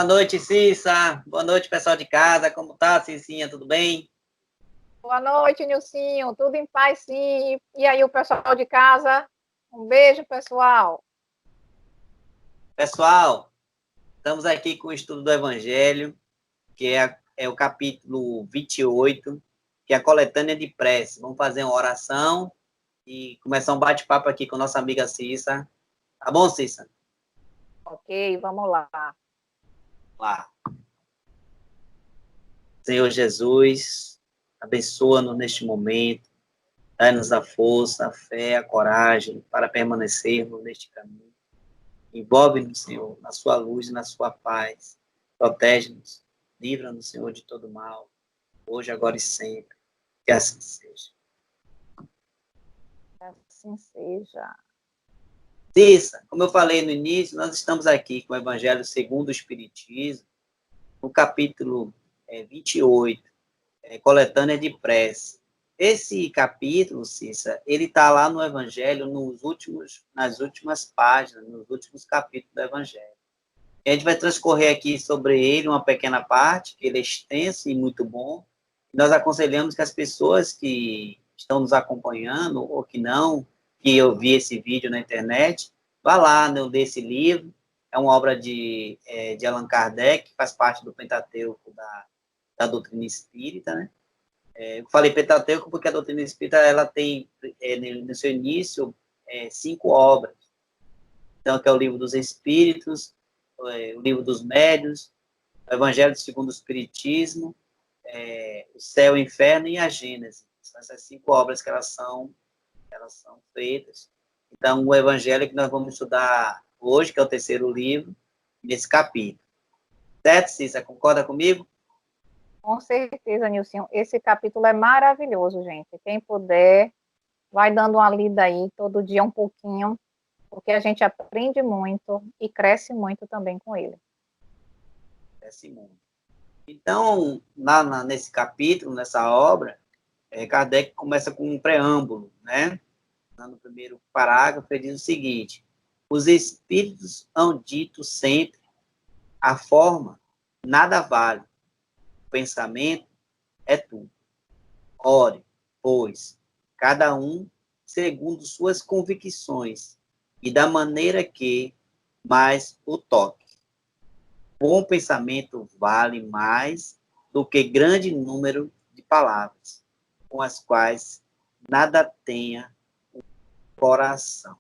Boa noite, Cissa. Boa noite, pessoal de casa. Como tá, Cicinha? Tudo bem? Boa noite, Nilcinho. Tudo em paz, sim. E aí, o pessoal de casa? Um beijo, pessoal. Pessoal, estamos aqui com o estudo do Evangelho, que é o capítulo 28, que é a coletânea de prece. Vamos fazer uma oração e começar um bate-papo aqui com nossa amiga Cissa. Tá bom, Cissa? Ok, vamos lá. Lá. Senhor Jesus, abençoa-nos neste momento, dá-nos a força, a fé, a coragem para permanecermos neste caminho. Envolve-nos, Senhor, na sua luz e na sua paz. Protege-nos, livra-nos, Senhor, de todo mal, hoje, agora e sempre. Que assim seja. Que assim seja. Cissa, como eu falei no início, nós estamos aqui com o Evangelho segundo o Espiritismo, no capítulo 28, coletânea de prece. Esse capítulo, Cissa, ele está lá no Evangelho nas últimas páginas, nos últimos capítulos do Evangelho. A gente vai transcorrer aqui sobre ele uma pequena parte, que ele é extenso e muito bom. Nós aconselhamos que as pessoas que estão nos acompanhando, ou que não, que eu vi esse vídeo na internet, vá lá, né, ler esse livro. É uma obra de Allan Kardec, que faz parte do Pentateuco da doutrina espírita, né? Eu falei Pentateuco porque a doutrina espírita ela tem, no seu início, 5 obras. Então, que é o Livro dos Espíritos, o Livro dos Médiuns, o Evangelho segundo o Espiritismo, o Céu, o Inferno e a Gênese. São essas 5 obras que elas são feitas. Então, o Evangelho que nós vamos estudar hoje, que é o terceiro livro, nesse capítulo. Certo, Cissa? Concorda comigo? Com certeza, Nilcinho. Esse capítulo é maravilhoso, gente. Quem puder, vai dando uma lida aí, todo dia um pouquinho, porque a gente aprende muito e cresce muito também com ele. Então, nesse capítulo, nessa obra, Kardec começa com um preâmbulo, né? No primeiro parágrafo, ele diz o seguinte: os espíritos hão dito sempre, a forma nada vale, o pensamento é tudo. Ore, pois, cada um segundo suas convicções e da maneira que mais o toque. Bom pensamento vale mais do que grande número de palavras, com as quais nada tenha o coração.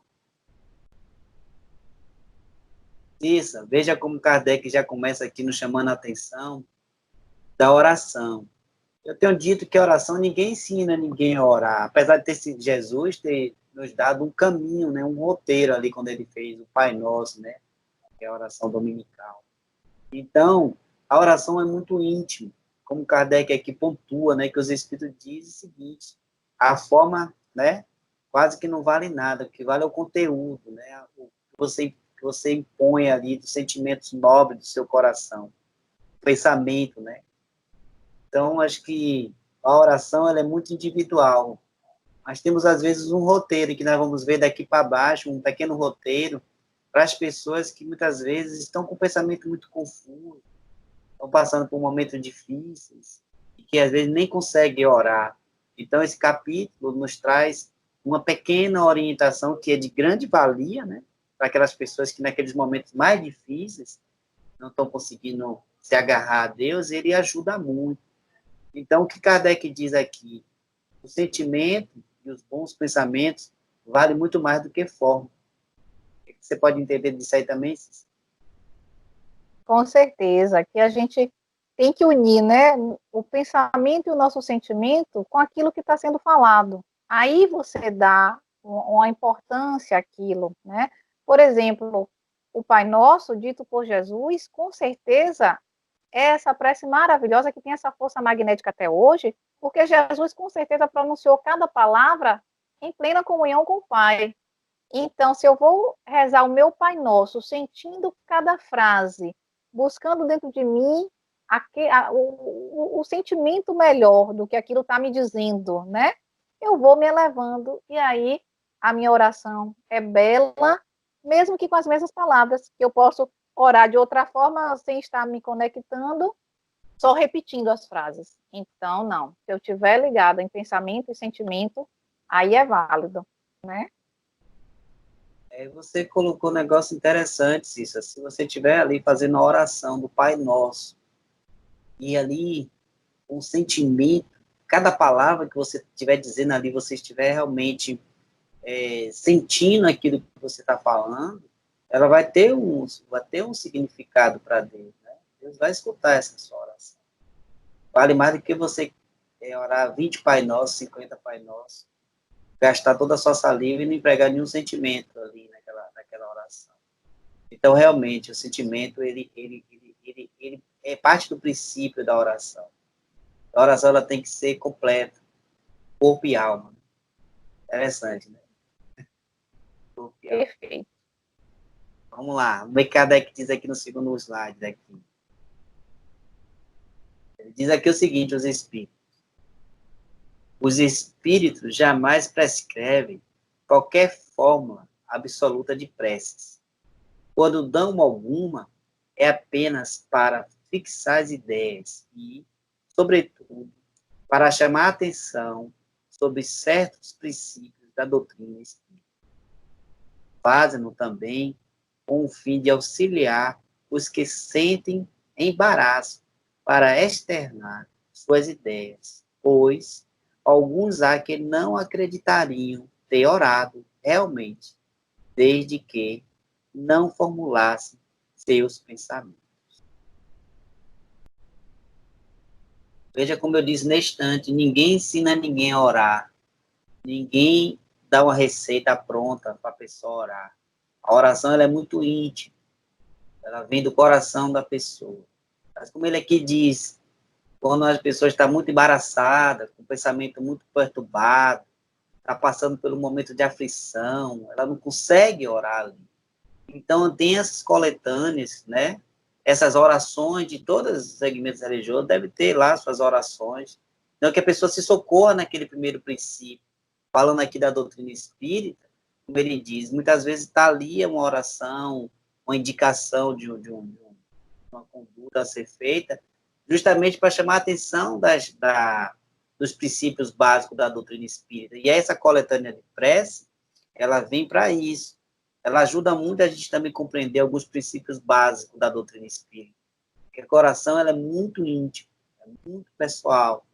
Isso, veja como Kardec já começa aqui nos chamando a atenção da oração. Eu tenho dito que a oração, ninguém ensina ninguém a orar, apesar de Jesus ter nos dado um caminho, né, um roteiro ali, quando ele fez o Pai Nosso, né, que é a oração dominical. Então, a oração é muito íntima, como Kardec aqui pontua, né, que os Espíritos dizem o seguinte: a forma, né, quase que não vale nada, o que vale é o conteúdo, né, o que você impõe ali dos sentimentos nobres do seu coração, o pensamento, né. Então, acho que a oração ela é muito individual. Nós temos, às vezes, um roteiro que nós vamos ver daqui para baixo, um pequeno roteiro, para as pessoas que muitas vezes estão com o pensamento muito confuso, estão passando por momentos difíceis, e que às vezes nem conseguem orar. Então, esse capítulo nos traz uma pequena orientação que é de grande valia, né, para aquelas pessoas que naqueles momentos mais difíceis não estão conseguindo se agarrar a Deus, ele ajuda muito. Então, o que Kardec diz aqui? O sentimento e os bons pensamentos valem muito mais do que forma. Você pode entender disso aí também, Cícero? Com certeza, que a gente tem que unir, né, o pensamento e o nosso sentimento com aquilo que está sendo falado. Aí você dá uma importância àquilo, né? Por exemplo, o Pai Nosso, dito por Jesus, com certeza é essa prece maravilhosa que tem essa força magnética até hoje, porque Jesus com certeza pronunciou cada palavra em plena comunhão com o Pai. Então, se eu vou rezar o meu Pai Nosso, sentindo cada frase, buscando dentro de mim o sentimento melhor do que aquilo está me dizendo, né? Eu vou me elevando, e aí a minha oração é bela, mesmo que com as mesmas palavras, que eu posso orar de outra forma sem estar me conectando, só repetindo as frases. Então, não. Se eu estiver ligada em pensamento e sentimento, aí é válido, né? Você colocou um negócio interessante, Cissa. Se você estiver ali fazendo a oração do Pai Nosso, e ali um sentimento, cada palavra que você estiver dizendo ali, você estiver realmente sentindo aquilo que você está falando, ela vai ter um significado para Deus, né? Deus vai escutar essa sua oração. Vale mais do que você orar 20 Pai Nosso, 50 Pai Nosso, gastar toda a sua saliva e não empregar nenhum sentimento ali naquela oração. Então, realmente, o sentimento, ele é parte do princípio da oração. A oração, ela tem que ser completa, corpo e alma. Interessante, né? Corpo e alma. Perfeito. Vamos lá. O Kardec diz aqui no segundo slide. Aqui. Ele diz aqui o seguinte, os espíritos. Os espíritos jamais prescrevem qualquer fórmula absoluta de preces. Quando dão alguma, é apenas para fixar as ideias e, sobretudo, para chamar a atenção sobre certos princípios da doutrina espírita. Fazem-no também com o fim de auxiliar os que sentem embaraço para externar suas ideias, pois alguns há que não acreditariam ter orado realmente, desde que não formulassem seus pensamentos. Veja como eu disse neste instante, ninguém ensina ninguém a orar, ninguém dá uma receita pronta para a pessoa orar. A oração ela é muito íntima, ela vem do coração da pessoa. Mas como ele aqui diz, quando as pessoas estão muito embaraçadas, com o pensamento muito perturbado, está passando por um momento de aflição, ela não consegue orar ali. Então, tem essas coletâneas, né? Essas orações de todos os segmentos religiosos, deve ter lá suas orações. Então, que a pessoa se socorra naquele primeiro princípio. Falando aqui da doutrina espírita, como ele diz, muitas vezes está ali uma oração, uma indicação de uma conduta a ser feita, justamente para chamar a atenção dos princípios básicos da doutrina espírita. E essa coletânea de prece, ela vem para isso. Ela ajuda muito a gente também compreender alguns princípios básicos da doutrina espírita. Porque a oração ela é muito íntima, é muito pessoal,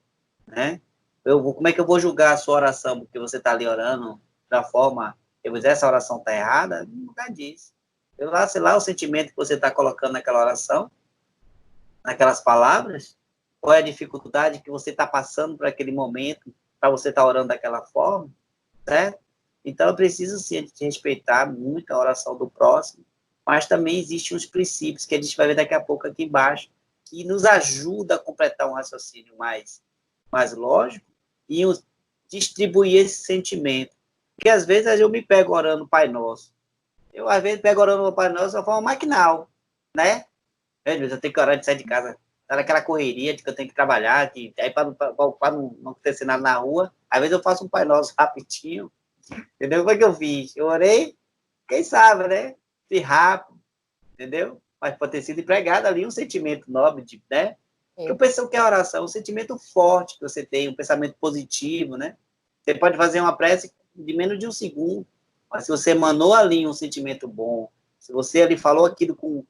né? Como é que eu vou julgar a sua oração? Porque você está ali orando da forma, eu vou dizer, essa oração está errada? Nunca diz. Eu lá, sei lá, o sentimento que você está colocando naquela oração, naquelas palavras, qual é a dificuldade que você está passando por aquele momento, para você estar orando daquela forma, certo? Então, eu preciso, sim, de respeitar muito a oração do próximo, mas também existem uns princípios que a gente vai ver daqui a pouco aqui embaixo, que nos ajuda a completar um raciocínio mais lógico e distribuir esse sentimento. Porque, às vezes, eu me pego orando o Pai Nosso. Eu, às vezes, pego orando o Pai Nosso de uma forma maquinal, né? Eu tenho que orar de sair de casa, tá naquela correria de que eu tenho que trabalhar, aí para não acontecer nada na rua, às vezes eu faço um Pai Nosso rapidinho, entendeu? Como é que eu fiz? Eu orei, quem sabe, né? Fiz rápido, entendeu? Mas pode ter sido empregado ali um sentimento nobre, né? Porque eu penso que a oração é um sentimento forte que você tem, um pensamento positivo, né? Você pode fazer uma prece de menos de um segundo, mas se você emanou ali um sentimento bom, se você ali falou aquilo com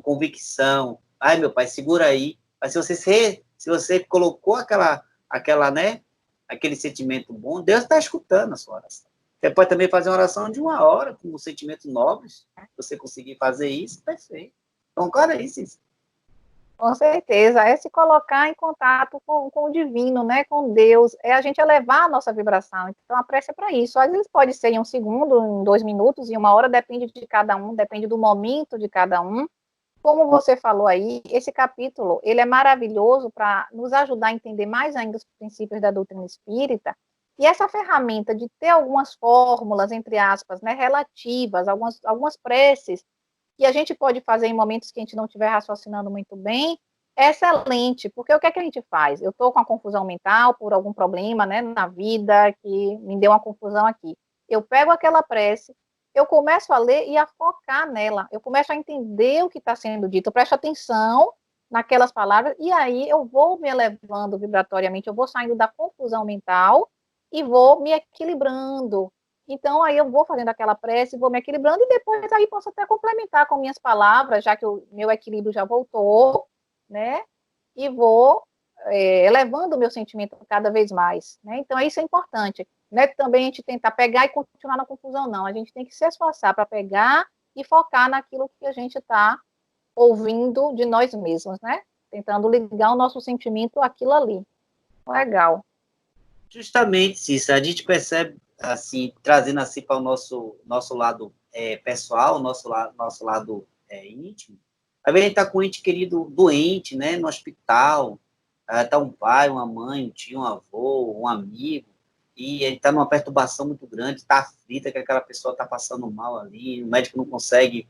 convicção, ai, meu pai, segura aí, mas se você colocou né, aquele sentimento bom, Deus está escutando a sua oração. Você pode também fazer uma oração de 1 hora, com sentimentos nobres, se você conseguir fazer isso, perfeito. Concorda isso? Com certeza, é se colocar em contato com o divino, né, com Deus, é a gente elevar a nossa vibração. Então, a prece é para isso. Às vezes pode ser em 1 segundo, em 2 minutos, em 1 hora, depende de cada um, depende do momento de cada um. Como você falou aí, esse capítulo, ele é maravilhoso para nos ajudar a entender mais ainda os princípios da doutrina espírita, e essa ferramenta de ter algumas fórmulas, entre aspas, né, relativas, algumas preces, que a gente pode fazer em momentos que a gente não estiver raciocinando muito bem, é excelente, porque o que é que a gente faz? Eu estou com uma confusão mental por algum problema, né, na vida, que me deu uma confusão aqui. Eu pego aquela prece, eu começo a ler e a focar nela. Eu começo a entender o que está sendo dito. Eu presto atenção naquelas palavras e aí eu vou me elevando vibratoriamente, eu vou saindo da confusão mental e vou me equilibrando. Então, aí eu vou fazendo aquela prece, vou me equilibrando e depois aí posso até complementar com minhas palavras, já que o meu equilíbrio já voltou, né? E vou elevando o meu sentimento cada vez mais, né? Então, isso é importante. Não é também a gente tentar pegar e continuar na confusão, não. A gente tem que se esforçar para pegar e focar naquilo que a gente está ouvindo de nós mesmos, né? Tentando ligar o nosso sentimento àquilo ali. Legal. Justamente, Cícero, a gente percebe, assim, trazendo assim para o nosso lado pessoal, nosso lado íntimo. Às vezes a gente está com um ente querido doente, né, no hospital, está um pai, uma mãe, um tio, um avô, um amigo, e ele está numa perturbação muito grande, está aflita, que aquela pessoa está passando mal ali, o médico não consegue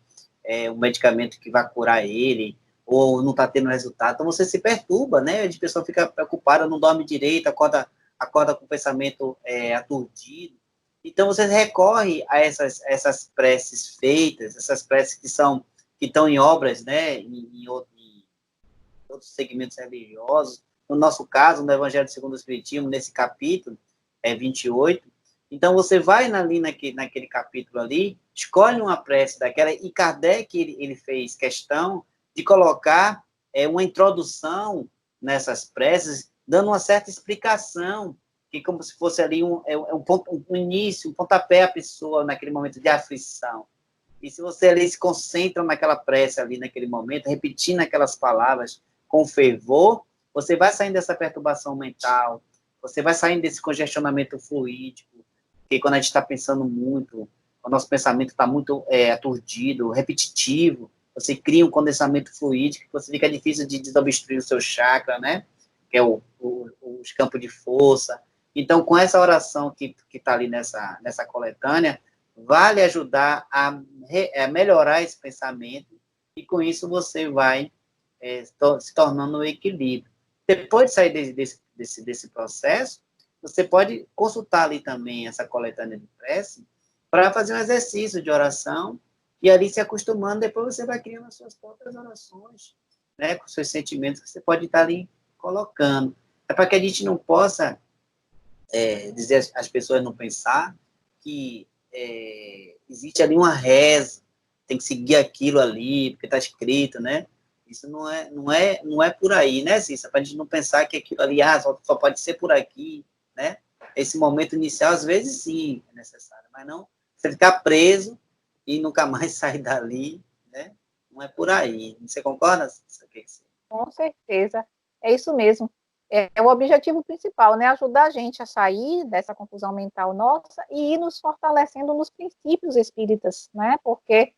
um medicamento que vai curar ele, ou não está tendo resultado, então você se perturba, né, a pessoa fica preocupada, não dorme direito, acorda com o pensamento aturdido. Então, você recorre a essas preces feitas, essas preces que estão em obras, né, em outros segmentos religiosos. No nosso caso, no Evangelho segundo o Espiritismo, nesse capítulo 28. Então, você vai ali naquele capítulo ali, escolhe uma prece daquela, e Kardec, ele fez questão de colocar uma introdução nessas preces, dando uma certa explicação, que como se fosse ali um início, um pontapé à pessoa naquele momento de aflição. E se você ali se concentra naquela prece ali, naquele momento, repetindo aquelas palavras com fervor, você vai saindo dessa perturbação mental, você vai saindo desse congestionamento fluídico, porque quando a gente está pensando muito, o nosso pensamento está muito aturdido, repetitivo, você cria um condensamento fluídico, que você fica difícil de desobstruir o seu chakra, né? Que é os campos de força. Então, com essa oração que está ali nessa coletânea, vale ajudar a melhorar esse pensamento, e com isso você vai se tornando um equilíbrio. Depois de sair desse processo, você pode consultar ali também essa coletânea de prece para fazer um exercício de oração e ali se acostumando, depois você vai criando as suas próprias orações, né, com seus sentimentos que você pode estar ali colocando. É para que a gente não possa dizer as pessoas não pensar que existe ali uma reza, tem que seguir aquilo ali, porque está escrito, né? Isso não é por aí, né, Cícera? Para a gente não pensar que aquilo ali só pode ser por aqui, né? Esse momento inicial, às vezes, sim, é necessário, mas não você ficar preso e nunca mais sair dali, né? Não é por aí. Você concorda, Cícera? Com certeza. É isso mesmo. É o objetivo principal, né? Ajudar a gente a sair dessa confusão mental nossa e ir nos fortalecendo nos princípios espíritas, né? Porque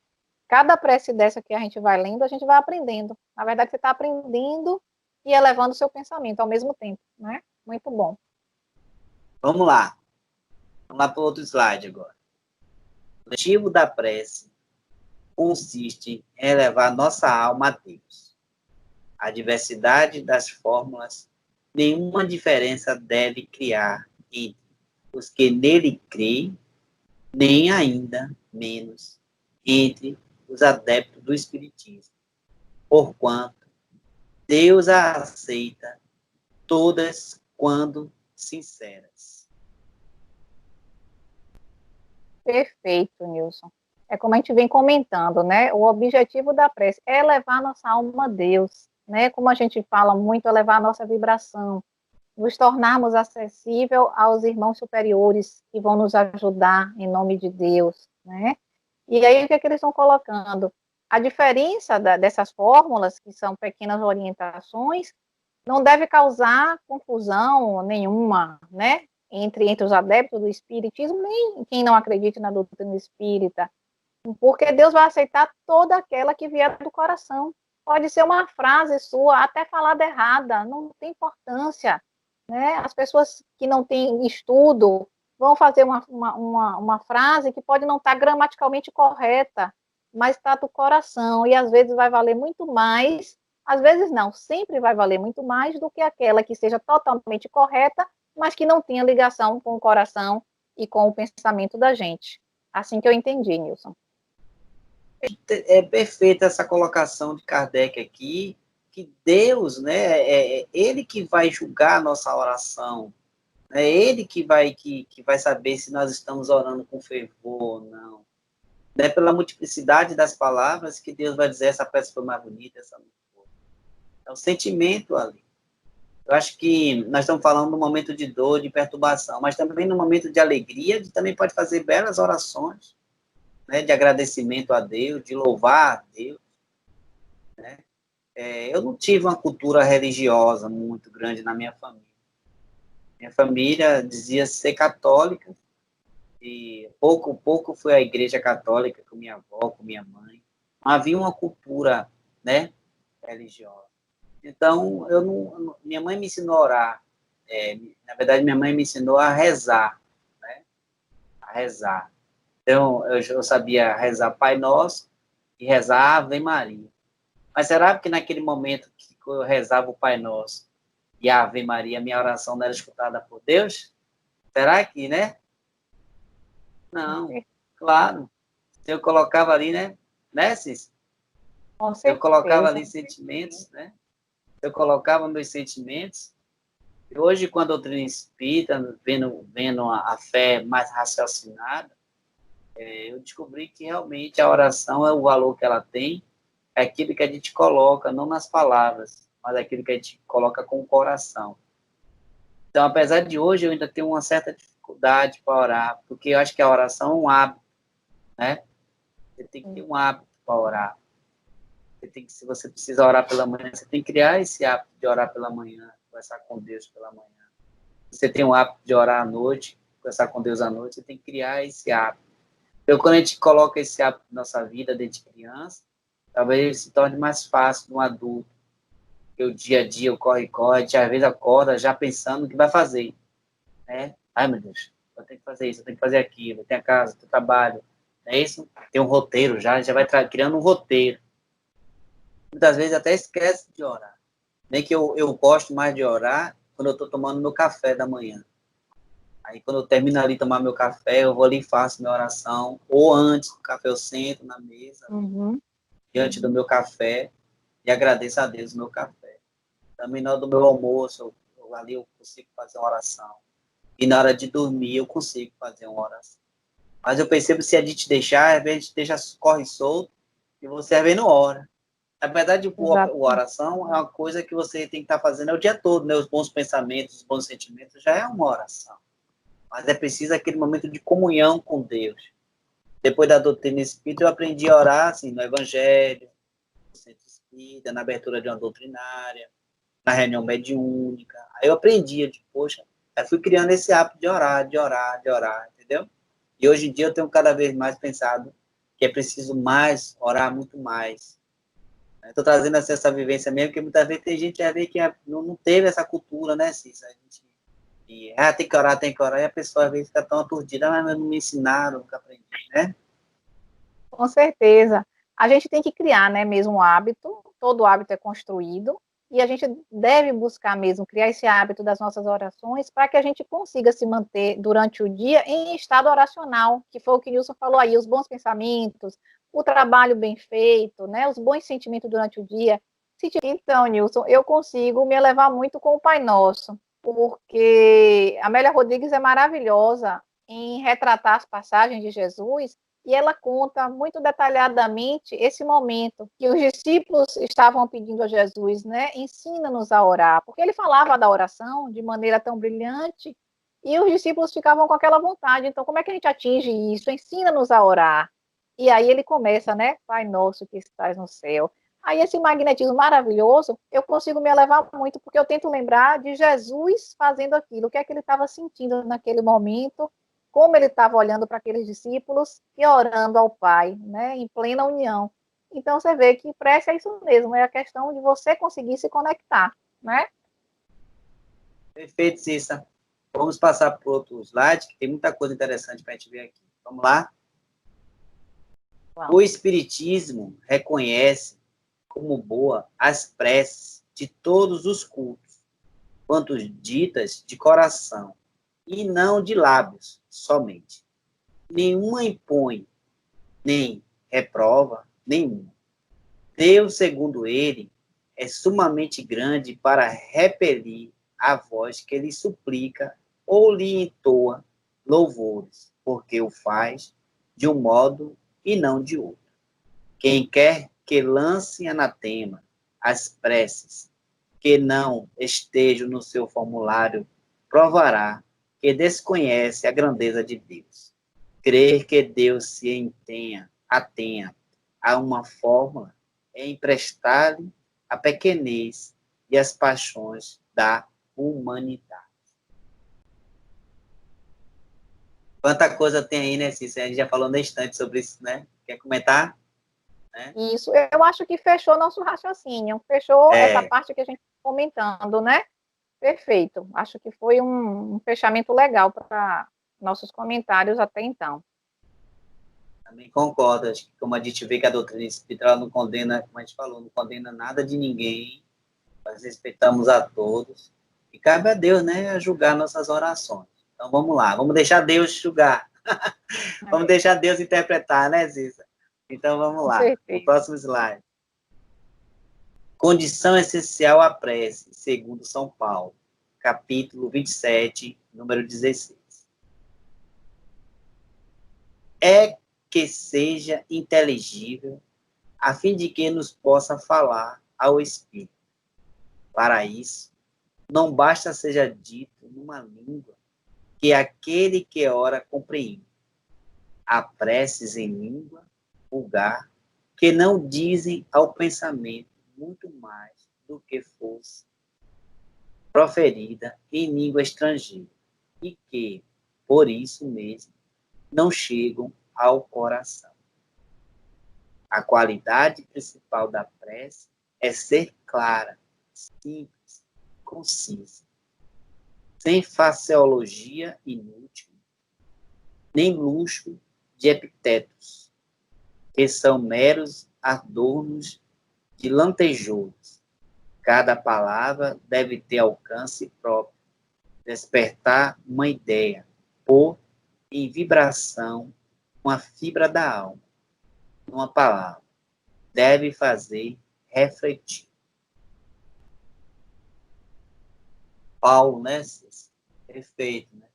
cada prece dessa que a gente vai lendo, a gente vai aprendendo. Na verdade, você está aprendendo e elevando o seu pensamento ao mesmo tempo, né? Muito bom. Vamos lá. Vamos lá para o outro slide agora. O objetivo da prece consiste em elevar nossa alma a Deus. A diversidade das fórmulas, nenhuma diferença deve criar entre os que nele creem, nem ainda menos entre os adeptos do Espiritismo, porquanto Deus a aceita todas quando sinceras. Perfeito, Nilson. É como a gente vem comentando, né? O objetivo da prece é elevar nossa alma a Deus, né? Como a gente fala muito, elevar a nossa vibração, nos tornarmos acessível aos irmãos superiores que vão nos ajudar em nome de Deus, né? E aí o que é que eles estão colocando? A diferença dessas fórmulas, que são pequenas orientações, não deve causar confusão nenhuma, né? Entre os adeptos do espiritismo, nem quem não acredita na doutrina espírita, porque Deus vai aceitar toda aquela que vier do coração. Pode ser uma frase sua, até falada errada, não tem importância, né? As pessoas que não têm estudo vão fazer uma frase que pode não estar gramaticalmente correta, mas está do coração, e às vezes vai valer muito mais, às vezes não, sempre vai valer muito mais do que aquela que seja totalmente correta, mas que não tenha ligação com o coração e com o pensamento da gente. Assim que eu entendi, Nilson. É perfeita essa colocação de Kardec aqui, que Deus, né, é Ele que vai julgar a nossa oração, é Ele que vai saber se nós estamos orando com fervor ou não. Não é pela multiplicidade das palavras que Deus vai dizer essa peça foi mais bonita, essa não foi. É o sentimento ali. Eu acho que nós estamos falando de um momento de dor, de perturbação, mas também no momento de alegria, a gente também pode fazer belas orações, né, de agradecimento a Deus, de louvar a Deus. Né? Eu não tive uma cultura religiosa muito grande na minha família. Minha família dizia ser católica, e pouco fui à igreja católica com minha avó, com minha mãe. Havia uma cultura, né, religiosa. Então, minha mãe me ensinou a orar. Na verdade, minha mãe me ensinou a rezar, né? A rezar. Então, eu sabia rezar Pai Nosso e rezar Ave Maria. Mas será que naquele momento que eu rezava o Pai Nosso e a Ave Maria, minha oração não era escutada por Deus? Será que, né? Não, claro. Eu colocava ali, né, Cis? Com Eu colocava certeza. ali sentimentos, né? Eu colocava meus sentimentos. E hoje, com a doutrina espírita, vendo a fé mais raciocinada, eu descobri que realmente a oração é o valor que ela tem, é aquilo que a gente coloca, não nas palavras, mas aquilo que a gente coloca com o coração. Então, apesar de hoje eu ainda ter uma certa dificuldade para orar, porque eu acho que a oração é um hábito, né? Você tem que ter um hábito para orar. Se você precisa orar pela manhã, você tem que criar esse hábito de orar pela manhã, conversar com Deus pela manhã. Você tem um hábito de orar à noite, conversar com Deus à noite, você tem que criar esse hábito. Então, quando a gente coloca esse hábito na nossa vida desde criança, talvez ele se torne mais fácil no adulto. Porque o dia a dia, o corre-corre, a gente às vezes acorda já pensando o que vai fazer. Né? Ai, meu Deus, eu tenho que fazer isso, eu tenho que fazer aquilo, eu tenho a casa, eu tenho trabalho. Não é isso? Tem um roteiro já vai criando um roteiro. Muitas vezes até esquece de orar. Nem que eu gosto mais de orar quando eu estou tomando meu café da manhã. Aí, quando eu termino ali de tomar meu café, eu vou ali e faço minha oração. Ou antes do café, eu sento na mesa, diante do meu café, e agradeço a Deus o meu café. Também na hora do meu almoço, ali eu consigo fazer uma oração. E na hora de dormir, eu consigo fazer uma oração. Mas eu percebo se a gente deixar, às vezes a gente deixa, corre solto, e você às vezes não ora. Na verdade, a oração é uma coisa que você tem que estar fazendo o dia todo, né? Os bons pensamentos, os bons sentimentos, já é uma oração. Mas é preciso aquele momento de comunhão com Deus. Depois da doutrina espírita, eu aprendi a orar, assim, no evangelho, no centro espírita, na abertura de uma doutrinária, na reunião mediúnica. Aí eu aprendi, poxa, aí fui criando esse hábito de orar, entendeu? E hoje em dia eu tenho cada vez mais pensado que é preciso mais, orar muito mais. Estou trazendo essa vivência mesmo, porque muitas vezes tem gente que não teve essa cultura, né, Cícero? A gente tem que orar, e a pessoa às vezes fica tão aturdida, mas não me ensinaram, nunca aprendi, né? Com certeza. A gente tem que criar, né, mesmo um hábito, todo hábito é construído, e a gente deve buscar mesmo criar esse hábito das nossas orações para que a gente consiga se manter durante o dia em estado oracional, que foi o que o Nilson falou aí, os bons pensamentos, o trabalho bem feito, né, os bons sentimentos durante o dia. Então, Nilson, eu consigo me elevar muito com o Pai Nosso, porque a Amélia Rodrigues é maravilhosa em retratar as passagens de Jesus, e ela conta muito detalhadamente esse momento que os discípulos estavam pedindo a Jesus, né? Ensina-nos a orar, porque ele falava da oração de maneira tão brilhante e os discípulos ficavam com aquela vontade. Então, como é que a gente atinge isso? Ensina-nos a orar. E aí ele começa, né? Pai nosso que estás no céu. Aí esse magnetismo maravilhoso, eu consigo me elevar muito, porque eu tento lembrar de Jesus fazendo aquilo, o que é que ele estava sentindo naquele momento, como ele estava olhando para aqueles discípulos e orando ao Pai, né, em plena união. Então, você vê que prece é isso mesmo, é a questão de você conseguir se conectar, né? Perfeito, Cissa. Vamos passar para outro slide, que tem muita coisa interessante para a gente ver aqui. Vamos lá? O Espiritismo reconhece como boa as preces de todos os cultos, quanto ditas de coração, e não de lábios somente. nenhuma impõe, nem reprova nenhuma. Deus, segundo ele, é sumamente grande para repelir a voz que lhe suplica ou lhe entoa louvores, porque o faz de um modo e não de outro. Quem quer que lance anatema as preces que não estejam no seu formulário, provará que desconhece a grandeza de Deus. Crer que Deus se atenha a uma fórmula é emprestar-lhe a pequenez e as paixões da humanidade. Quanta coisa tem aí, né, Cícero? A gente já falou na instante sobre isso, né? Quer comentar? Né? Isso, eu acho que fechou nosso raciocínio, fechou essa parte que a gente está comentando, né? Perfeito. Acho que foi um fechamento legal para nossos comentários até então. Também concordo. Acho que como a gente vê que a doutrina espírita não condena, como a gente falou, não condena nada de ninguém. Nós respeitamos a todos. E cabe a Deus, né, a julgar nossas orações. Então vamos lá, vamos deixar Deus julgar. Vamos deixar Deus interpretar, né, Cícera? Então vamos lá. O próximo slide. Condição essencial à prece, segundo São Paulo, capítulo 27, número 16. É que seja inteligível, a fim de que nos possa falar ao Espírito. Para isso, não basta seja dito numa língua que aquele que ora compreende. Há preces em língua vulgar que não dizem ao pensamento muito mais do que fosse proferida em língua estrangeira e que, por isso mesmo, não chegam ao coração. A qualidade principal da prece é ser clara, simples, concisa, sem faceologia inútil, nem luxo de epitetos, que são meros adornos de lantejoulas. Cada palavra deve ter alcance próprio, despertar uma ideia, pôr em vibração uma fibra da alma. Uma palavra deve fazer refletir. Paulo, né? Perfeito, né?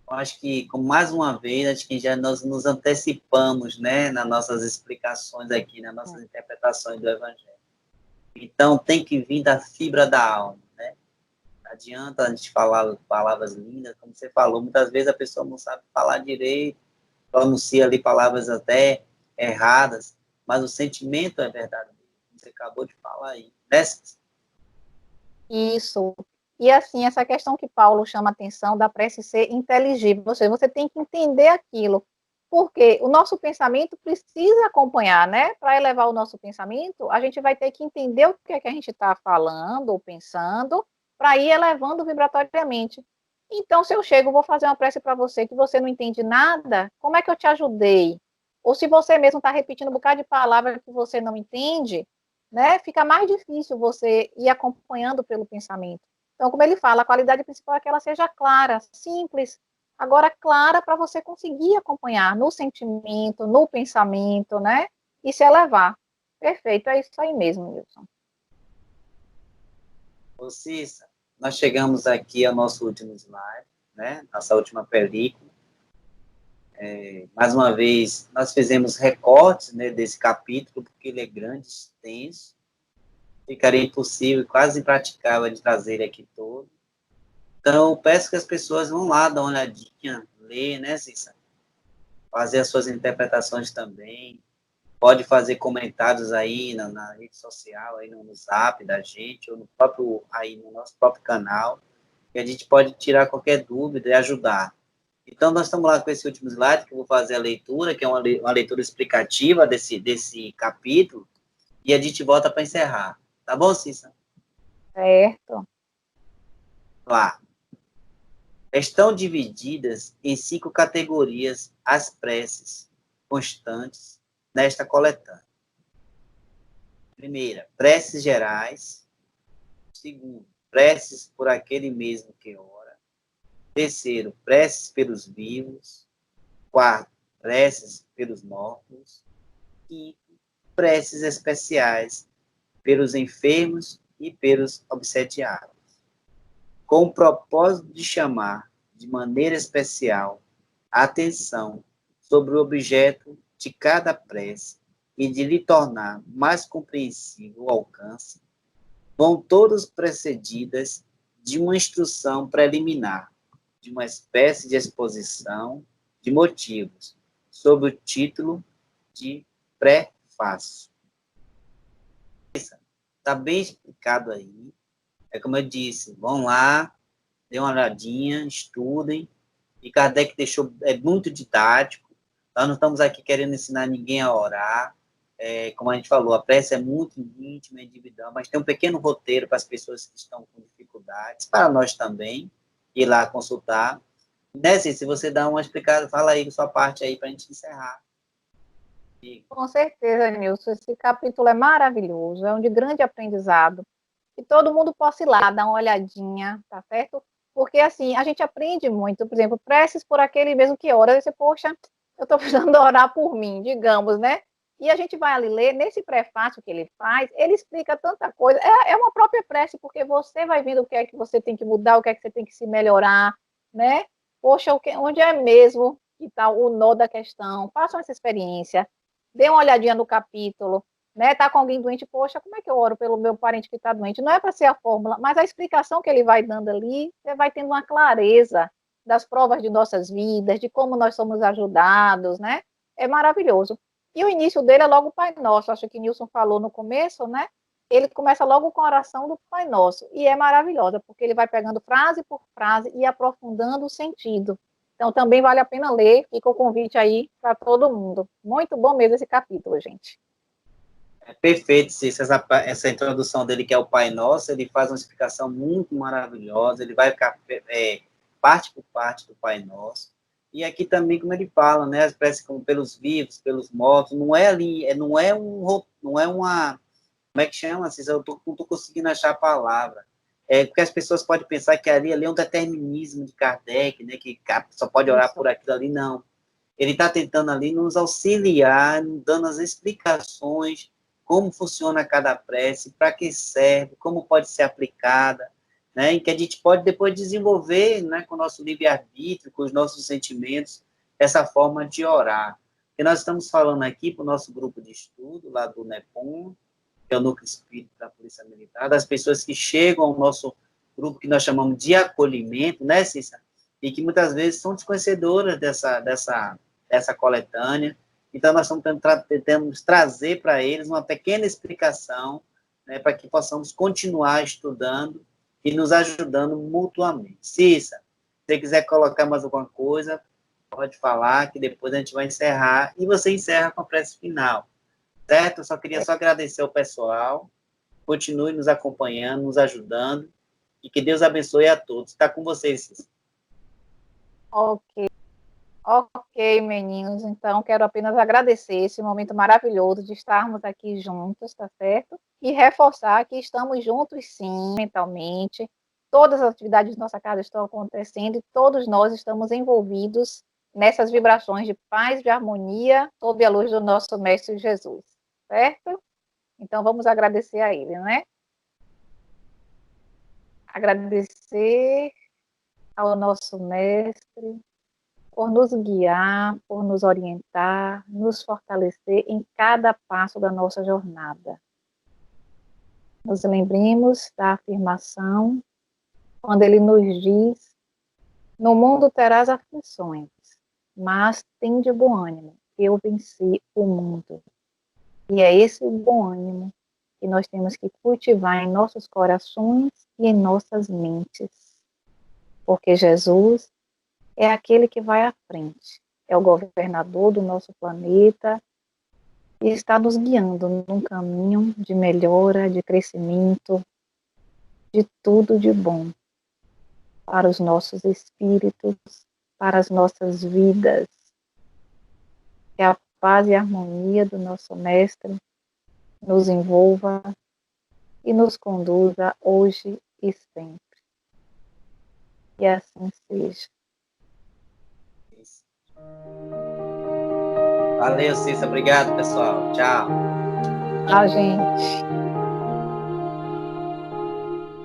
Eu acho que, como mais uma vez, acho que já nós nos antecipamos, né, nas nossas explicações aqui, nas nossas interpretações do Evangelho. Então, tem que vir da fibra da alma, né? Não adianta a gente falar palavras lindas, como você falou, muitas vezes a pessoa não sabe falar direito, pronuncia ali palavras até erradas, mas o sentimento é verdadeiro. Você acabou de falar aí, né? Isso. E assim, essa questão que Paulo chama a atenção da prece ser inteligível, ou seja, você tem que entender aquilo, porque o nosso pensamento precisa acompanhar, né? Para elevar o nosso pensamento, a gente vai ter que entender o que é que a gente está falando ou pensando, para ir elevando vibratoriamente. Então, se eu chego, vou fazer uma prece para você que você não entende nada, como é que eu te ajudei? Ou se você mesmo está repetindo um bocado de palavras que você não entende, né? Fica mais difícil você ir acompanhando pelo pensamento. Então, como ele fala, a qualidade principal é que ela seja clara, simples, agora clara para você conseguir acompanhar no sentimento, no pensamento, né? E se elevar. Perfeito, é isso aí mesmo, Wilson. Ô, Cissa, nós chegamos aqui ao nosso último slide, né? Nossa última película. Mais uma vez, nós fizemos recortes, né, desse capítulo, porque ele é grande, extenso. Ficaria impossível, quase impraticável de trazer ele aqui todo. Então, peço que as pessoas vão lá, dar uma olhadinha, ler, né, Cissa? Fazer as suas interpretações também. Pode fazer comentários aí na rede social, aí no Zap da gente, ou no próprio, aí no nosso próprio canal, que a gente pode tirar qualquer dúvida e ajudar. Então, nós estamos lá com esse último slide, que eu vou fazer a leitura, que é uma leitura explicativa desse capítulo, e a gente volta para encerrar. Tá bom, Cissa? Certo. Lá. Estão divididas em 5 categorias as preces constantes nesta coletânea. Primeira, preces gerais. Segundo, preces por aquele mesmo que ora. Terceiro, preces pelos vivos. Quarto, preces pelos mortos. Quinto, preces especiais pelos enfermos e pelos obsediados, com o propósito de chamar de maneira especial a atenção sobre o objeto de cada prece e de lhe tornar mais compreensível o alcance, vão todas precedidas de uma instrução preliminar, de uma espécie de exposição de motivos, sob o título de prefácio. Está bem explicado aí. É como eu disse, vão lá, dê uma olhadinha, estudem. E Kardec deixou, é muito didático. Nós não estamos aqui querendo ensinar ninguém a orar. Como a gente falou, a prece é muito íntima, individual, mas tem um pequeno roteiro para as pessoas que estão com dificuldades, para nós também, ir lá consultar. Né, se você dá uma explicada, fala aí sua parte aí para a gente encerrar. Com certeza, Nilson, esse capítulo é maravilhoso, é um de grande aprendizado. Que todo mundo possa ir lá, dar uma olhadinha, tá certo? Porque, assim, a gente aprende muito, por exemplo, preces por aquele mesmo que ora, você, poxa, eu estou precisando orar por mim, digamos, né? E a gente vai ali ler, nesse prefácio que ele faz, ele explica tanta coisa, é uma própria prece, porque você vai vendo o que é que você tem que mudar, o que é que você tem que se melhorar, né? Poxa, onde é mesmo que está o nó da questão? Façam essa experiência, dê uma olhadinha no capítulo, né? Tá com alguém doente, poxa, como é que eu oro pelo meu parente que está doente? Não é para ser a fórmula, mas a explicação que ele vai dando ali, você vai tendo uma clareza das provas de nossas vidas, de como nós somos ajudados, né? É maravilhoso. E o início dele é logo o Pai Nosso, acho que Nilson falou no começo, né? Ele começa logo com a oração do Pai Nosso, e é maravilhosa, porque ele vai pegando frase por frase e aprofundando o sentido. Então, também vale a pena ler, fica o convite aí para todo mundo. Muito bom mesmo esse capítulo, gente. É perfeito, Cícero, essa introdução dele, que é o Pai Nosso, ele faz uma explicação muito maravilhosa, ele vai ficar parte por parte do Pai Nosso. E aqui também, como ele fala, né, as preces como pelos vivos, pelos mortos, não é ali, não é uma, como é que chama, Cícero? Eu não estou conseguindo achar a palavra. Porque as pessoas podem pensar que ali é um determinismo de Kardec, né, que só pode orar por aquilo ali, não. Ele está tentando ali nos auxiliar, dando as explicações, como funciona cada prece, para que serve, como pode ser aplicada, né, em que a gente pode depois desenvolver, né, com o nosso livre-arbítrio, com os nossos sentimentos, essa forma de orar. E nós estamos falando aqui para o nosso grupo de estudo, lá do NEPOM, que é o Núcleo Espírita da Polícia Militar, das pessoas que chegam ao nosso grupo, que nós chamamos de acolhimento, né, Cícera? E que muitas vezes são desconhecedoras dessa coletânea. Então, nós estamos tentando trazer para eles uma pequena explicação, né, para que possamos continuar estudando e nos ajudando mutuamente. Cícera, se você quiser colocar mais alguma coisa, pode falar, que depois a gente vai encerrar, e você encerra com a prece final, certo? Eu só queria agradecer ao pessoal, continue nos acompanhando, nos ajudando, e que Deus abençoe a todos. Está com vocês, Cícera. Ok, meninos. Então, quero apenas agradecer esse momento maravilhoso de estarmos aqui juntos, tá certo? E reforçar que estamos juntos, sim, mentalmente. Todas as atividades de nossa casa estão acontecendo e todos nós estamos envolvidos nessas vibrações de paz, de harmonia, sob a luz do nosso Mestre Jesus, certo? Então, vamos agradecer a ele, né? Agradecer ao nosso Mestre por nos guiar, por nos orientar, nos fortalecer em cada passo da nossa jornada. Nos lembremos da afirmação, quando ele nos diz: no mundo terás aflições, mas tem de bom ânimo, eu venci o mundo. E é esse o bom ânimo que nós temos que cultivar em nossos corações e em nossas mentes. Porque Jesus é aquele que vai à frente, é o governador do nosso planeta e está nos guiando num caminho de melhora, de crescimento, de tudo de bom para os nossos espíritos, para as nossas vidas. Que a paz e a harmonia do nosso Mestre nos envolva e nos conduza hoje e sempre. E assim seja. Valeu, Cissa. Obrigado, pessoal. Tchau. A gente.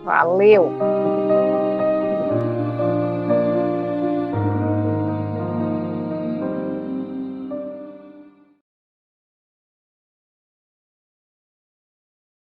Valeu.